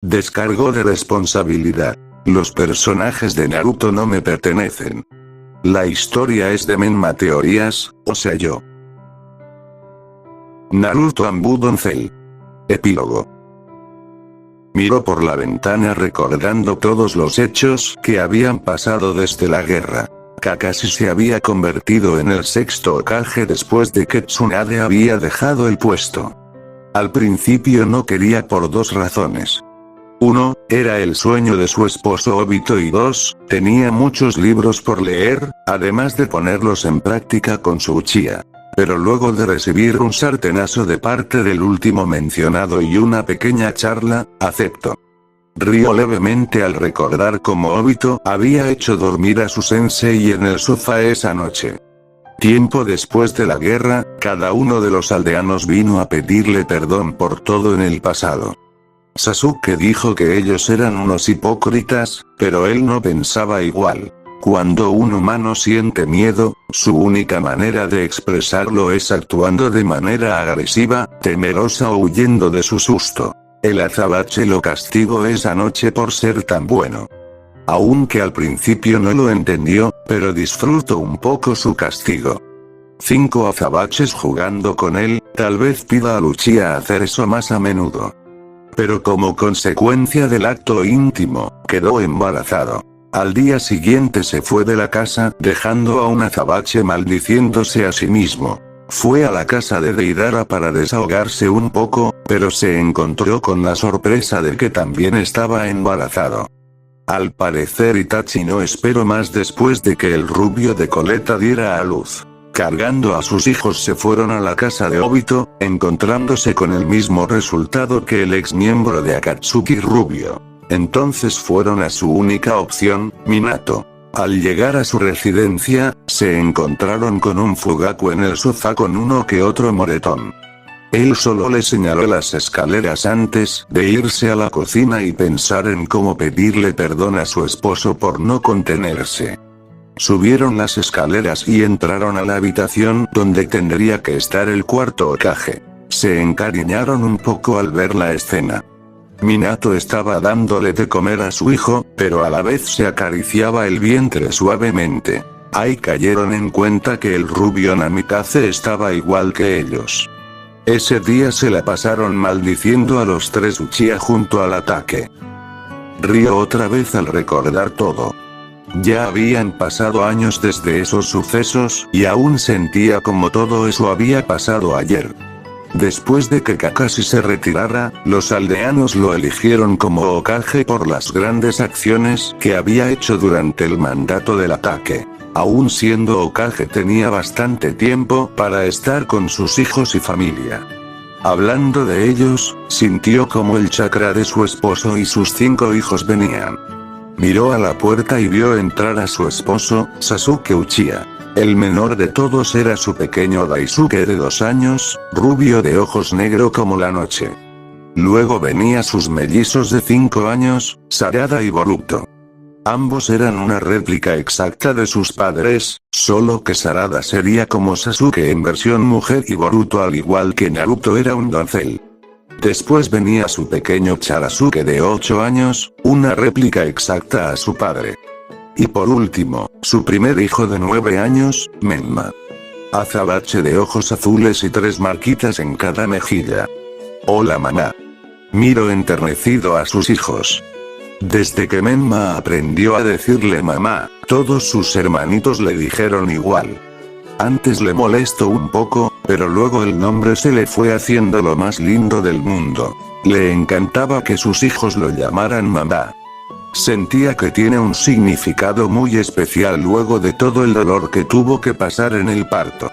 Descargo de responsabilidad. Los personajes de Naruto no me pertenecen. La historia es de Menma Teorías, o sea yo. Naruto Shippuden Cell. Epílogo. Miró por la ventana recordando todos los hechos que habían pasado desde la guerra. Kakashi se había convertido en el sexto Hokage después de que Tsunade había dejado el puesto. Al principio no quería por dos razones. 1. Era el sueño de su esposo Obito y 2. Tenía muchos libros por leer, además de ponerlos en práctica con su Uchiha. Pero luego de recibir un sartenazo de parte del último mencionado y una pequeña charla, aceptó. Rió levemente al recordar cómo Obito había hecho dormir a su sensei en el sofá esa noche. Tiempo después de la guerra, cada uno de los aldeanos vino a pedirle perdón por todo en el pasado. Sasuke dijo que ellos eran unos hipócritas, pero él no pensaba igual. Cuando un humano siente miedo, su única manera de expresarlo es actuando de manera agresiva, temerosa o huyendo de su susto. El azabache lo castigó esa noche por ser tan bueno. Aunque al principio no lo entendió, pero disfrutó un poco su castigo. 5 azabaches jugando con él, tal vez pida a Uchiha hacer eso más a menudo. Pero como consecuencia del acto íntimo, quedó embarazado. Al día siguiente se fue de la casa, dejando a un azabache maldiciéndose a sí mismo. Fue a la casa de Deidara para desahogarse un poco, pero se encontró con la sorpresa de que también estaba embarazado. Al parecer Itachi no esperó más después de que el rubio de coleta diera a luz. Cargando a sus hijos se fueron a la casa de Obito, encontrándose con el mismo resultado que el ex miembro de Akatsuki rubio. Entonces fueron a su única opción, Minato. Al llegar a su residencia, se encontraron con un Fugaku en el sofá con uno que otro moretón. Él solo le señaló las escaleras antes de irse a la cocina y pensar en cómo pedirle perdón a su esposo por no contenerse. Subieron las escaleras y entraron a la habitación donde tendría que estar el cuarto Hokage. Se encariñaron un poco al ver la escena. Minato estaba dándole de comer a su hijo, pero a la vez se acariciaba el vientre suavemente. Ahí cayeron en cuenta que el rubio Namikaze estaba igual que ellos. Ese día se la pasaron maldiciendo a los tres Uchiha junto al ataque. Rió otra vez al recordar todo. Ya habían pasado años desde esos sucesos, y aún sentía como todo eso había pasado ayer. Después de que Kakashi se retirara, los aldeanos lo eligieron como Hokage por las grandes acciones que había hecho durante el mandato del ataque. Aún siendo Hokage tenía bastante tiempo para estar con sus hijos y familia. Hablando de ellos, sintió como el chakra de su esposo y sus 5 hijos venían. Miró a la puerta y vio entrar a su esposo, Sasuke Uchiha. El menor de todos era su pequeño Daisuke de 2 años, rubio de ojos negro como la noche. Luego venía sus mellizos de 5 años, Sarada y Boruto. Ambos eran una réplica exacta de sus padres, solo que Sarada sería como Sasuke en versión mujer y Boruto al igual que Naruto era un doncel. Después venía su pequeño Charasuke de 8 años, una réplica exacta a su padre. Y por último, su primer hijo de 9 años, Menma. Azabache de ojos azules y 3 marquitas en cada mejilla. Hola mamá. Miró enternecido a sus hijos. Desde que Menma aprendió a decirle mamá, todos sus hermanitos le dijeron igual. Antes le molestó un poco, pero luego el nombre se le fue haciendo lo más lindo del mundo. Le encantaba que sus hijos lo llamaran mamá. Sentía que tiene un significado muy especial luego de todo el dolor que tuvo que pasar en el parto.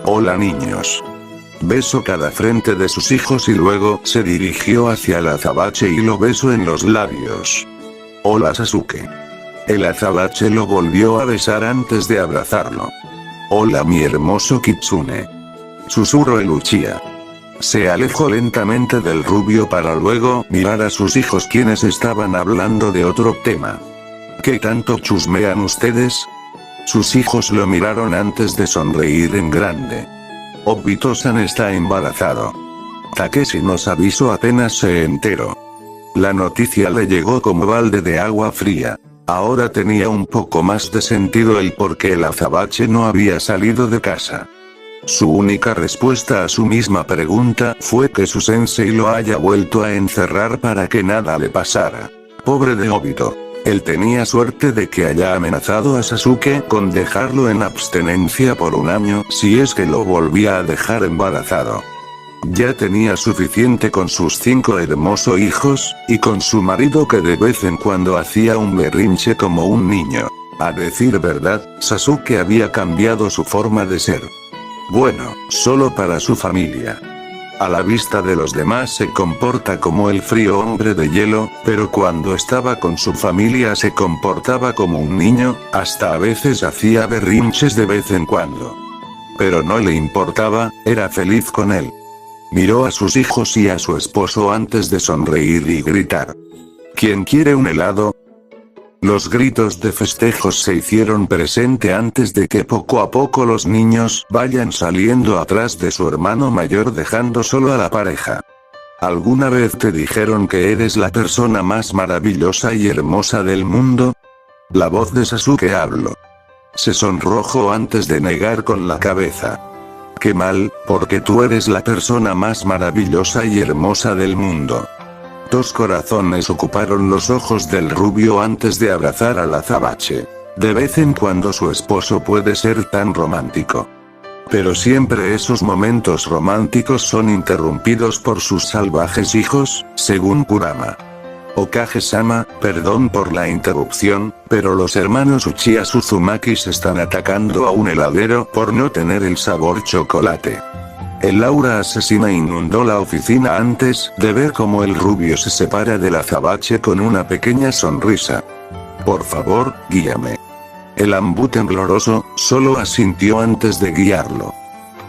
Hola niños. Besó cada frente de sus hijos y luego se dirigió hacia el azabache y lo besó en los labios. Hola Sasuke. El azabache lo volvió a besar antes de abrazarlo. Hola mi hermoso Kitsune. Susurró el Uchiha. Se alejó lentamente del rubio para luego mirar a sus hijos quienes estaban hablando de otro tema. ¿Qué tanto chusmean ustedes? Sus hijos lo miraron antes de sonreír en grande. Obito-san está embarazado. Takeshi nos avisó apenas se enteró. La noticia le llegó como balde de agua fría. Ahora tenía un poco más de sentido el por qué el azabache no había salido de casa. Su única respuesta a su misma pregunta fue que su sensei lo haya vuelto a encerrar para que nada le pasara. Pobre de Obito. Él tenía suerte de que haya amenazado a Sasuke con dejarlo en abstenencia por un año si es que lo volvía a dejar embarazado. Ya tenía suficiente con sus 5 hermosos hijos, y con su marido que de vez en cuando hacía un berrinche como un niño. A decir verdad, Sasuke había cambiado su forma de ser. Bueno, solo para su familia. A la vista de los demás se comporta como el frío hombre de hielo, pero cuando estaba con su familia se comportaba como un niño, hasta a veces hacía berrinches de vez en cuando. Pero no le importaba, era feliz con él. Miró a sus hijos y a su esposo antes de sonreír y gritar. ¿Quién quiere un helado? Los gritos de festejos se hicieron presente antes de que poco a poco los niños vayan saliendo atrás de su hermano mayor dejando solo a la pareja. ¿Alguna vez te dijeron que eres la persona más maravillosa y hermosa del mundo? La voz de Sasuke habló. Se sonrojó antes de negar con la cabeza. Qué mal, porque tú eres la persona más maravillosa y hermosa del mundo. 2 corazones ocuparon los ojos del rubio antes de abrazar al azabache. De vez en cuando su esposo puede ser tan romántico. Pero siempre esos momentos románticos son interrumpidos por sus salvajes hijos, según Kurama. Okage-sama, perdón por la interrupción, pero los hermanos Uchiha Uzumaki se están atacando a un heladero por no tener el sabor chocolate. El aura asesina inundó la oficina antes de ver cómo el rubio se separa del azabache con una pequeña sonrisa. Por favor, guíame. El ambú tembloroso solo asintió antes de guiarlo.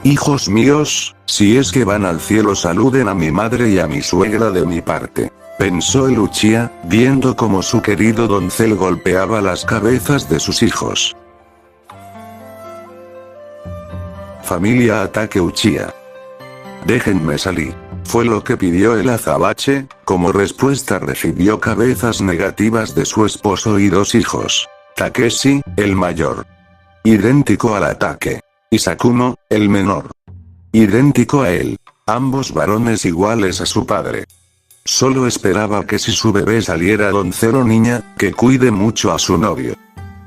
Hijos míos, si es que van al cielo saluden a mi madre y a mi suegra de mi parte. Pensó el Uchiha, viendo cómo su querido doncel golpeaba las cabezas de sus hijos. Familia ataque Uchiha. Déjenme salir. Fue lo que pidió el azabache, como respuesta recibió cabezas negativas de su esposo y 2 hijos. Takeshi, el mayor. Idéntico al ataque. Y Sakumo, el menor. Idéntico a él. Ambos varones iguales a su padre. Solo esperaba que si su bebé saliera doncel o niña, que cuide mucho a su novio.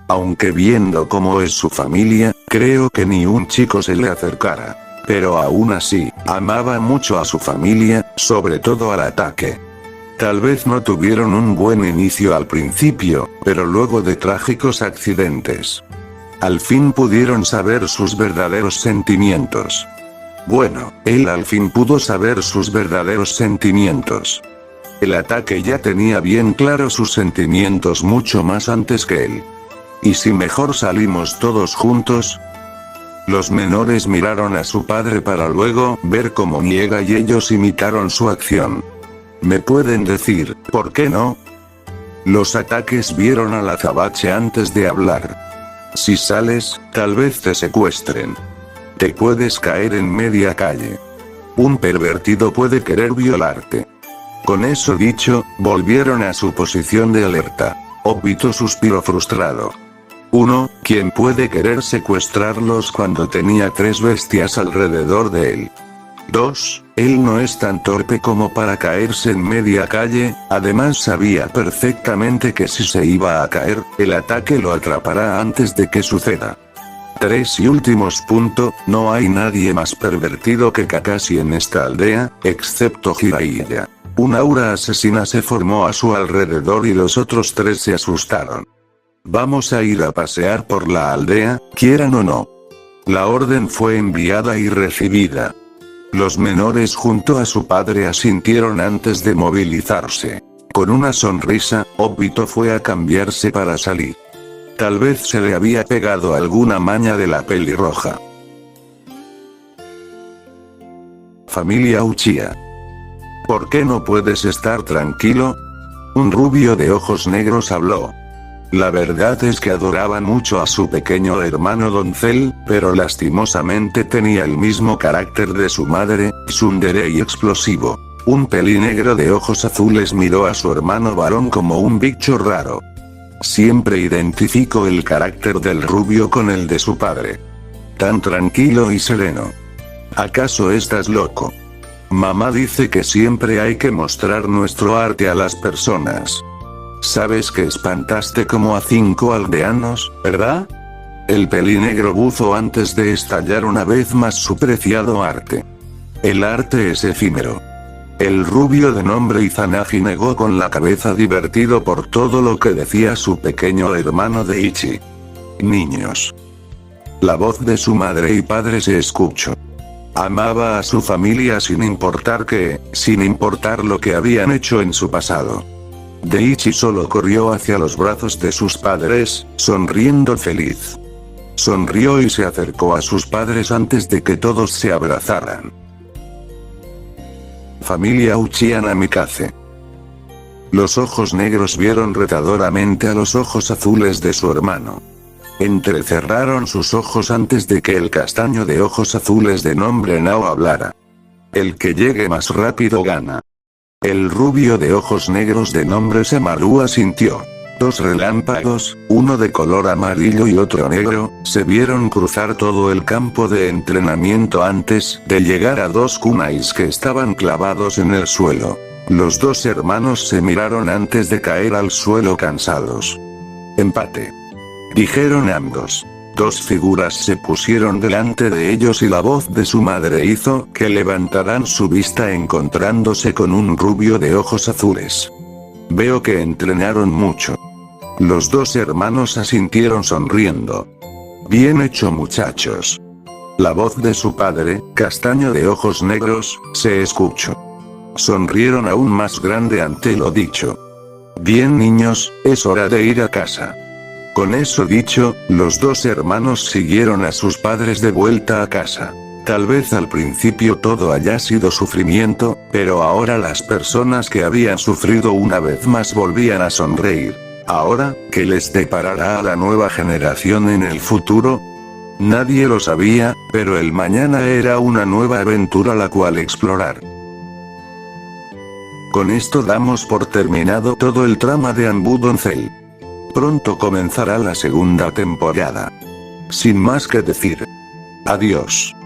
Aunque viendo cómo es su familia, creo que ni un chico se le acercara. Pero aún así, amaba mucho a su familia, sobre todo al ataque. Tal vez no tuvieron un buen inicio al principio, pero luego de trágicos accidentes. Al fin pudieron saber sus verdaderos sentimientos. Bueno, él al fin pudo saber sus verdaderos sentimientos. El ataque ya tenía bien claro sus sentimientos mucho más antes que él. ¿Y si mejor salimos todos juntos? Los menores miraron a su padre para luego ver cómo niega y ellos imitaron su acción. ¿Me pueden decir, por qué no? Los ataques vieron al azabache antes de hablar. Si sales, tal vez te secuestren. Te puedes caer en media calle. Un pervertido puede querer violarte. Con eso dicho, volvieron a su posición de alerta. Obito suspiró frustrado. 1. ¿Quién puede querer secuestrarlos cuando tenía 3 bestias alrededor de él? 2. Él no es tan torpe como para caerse en media calle, además sabía perfectamente que si se iba a caer, el ataque lo atrapará antes de que suceda. 3 y últimos punto, no hay nadie más pervertido que Kakashi en esta aldea, excepto Jiraiya. Un aura asesina se formó a su alrededor y los otros 3 se asustaron. Vamos a ir a pasear por la aldea, quieran o no. La orden fue enviada y recibida. Los menores junto a su padre asintieron antes de movilizarse. Con una sonrisa, Obito fue a cambiarse para salir. Tal vez se le había pegado alguna maña de la pelirroja. Familia Uchiha. ¿Por qué no puedes estar tranquilo? Un rubio de ojos negros habló. La verdad es que adoraba mucho a su pequeño hermano doncel, pero lastimosamente tenía el mismo carácter de su madre, tsundere y explosivo. Un pelinegro de ojos azules miró a su hermano varón como un bicho raro. Siempre identifico el carácter del rubio con el de su padre. Tan tranquilo y sereno. ¿Acaso estás loco? Mamá dice que siempre hay que mostrar nuestro arte a las personas. Sabes que espantaste como a 5 aldeanos, ¿verdad? El pelinegro buzó antes de estallar una vez más su preciado arte. El arte es efímero. El rubio de nombre Izanagi negó con la cabeza, divertido por todo lo que decía su pequeño hermano de Ichi. Niños. La voz de su madre y padre se escuchó. Amaba a su familia sin importar qué, sin importar lo que habían hecho en su pasado. Deichi solo corrió hacia los brazos de sus padres, sonriendo feliz. Sonrió y se acercó a sus padres antes de que todos se abrazaran. Familia Uchiha Namikaze. Los ojos negros vieron retadoramente a los ojos azules de su hermano. Entrecerraron sus ojos antes de que el castaño de ojos azules de nombre Nao hablara. El que llegue más rápido gana. El rubio de ojos negros de nombre Semaru asintió. 2 relámpagos, uno de color amarillo y otro negro, se vieron cruzar todo el campo de entrenamiento antes de llegar a 2 kunais que estaban clavados en el suelo. Los 2 hermanos se miraron antes de caer al suelo cansados. Empate. Dijeron ambos. 2 figuras se pusieron delante de ellos y la voz de su madre hizo que levantaran su vista encontrándose con un rubio de ojos azules. Veo que entrenaron mucho. Los 2 hermanos asintieron sonriendo. Bien hecho, muchachos. La voz de su padre, castaño de ojos negros, se escuchó. Sonrieron aún más grande ante lo dicho. Bien, niños, es hora de ir a casa. Con eso dicho, los 2 hermanos siguieron a sus padres de vuelta a casa. Tal vez al principio todo haya sido sufrimiento, pero ahora las personas que habían sufrido una vez más volvían a sonreír. Ahora, ¿qué les deparará a la nueva generación en el futuro? Nadie lo sabía, pero el mañana era una nueva aventura la cual explorar. Con esto damos por terminado todo el trama de Anbudon Cell. Pronto comenzará la segunda temporada. Sin más que decir. Adiós.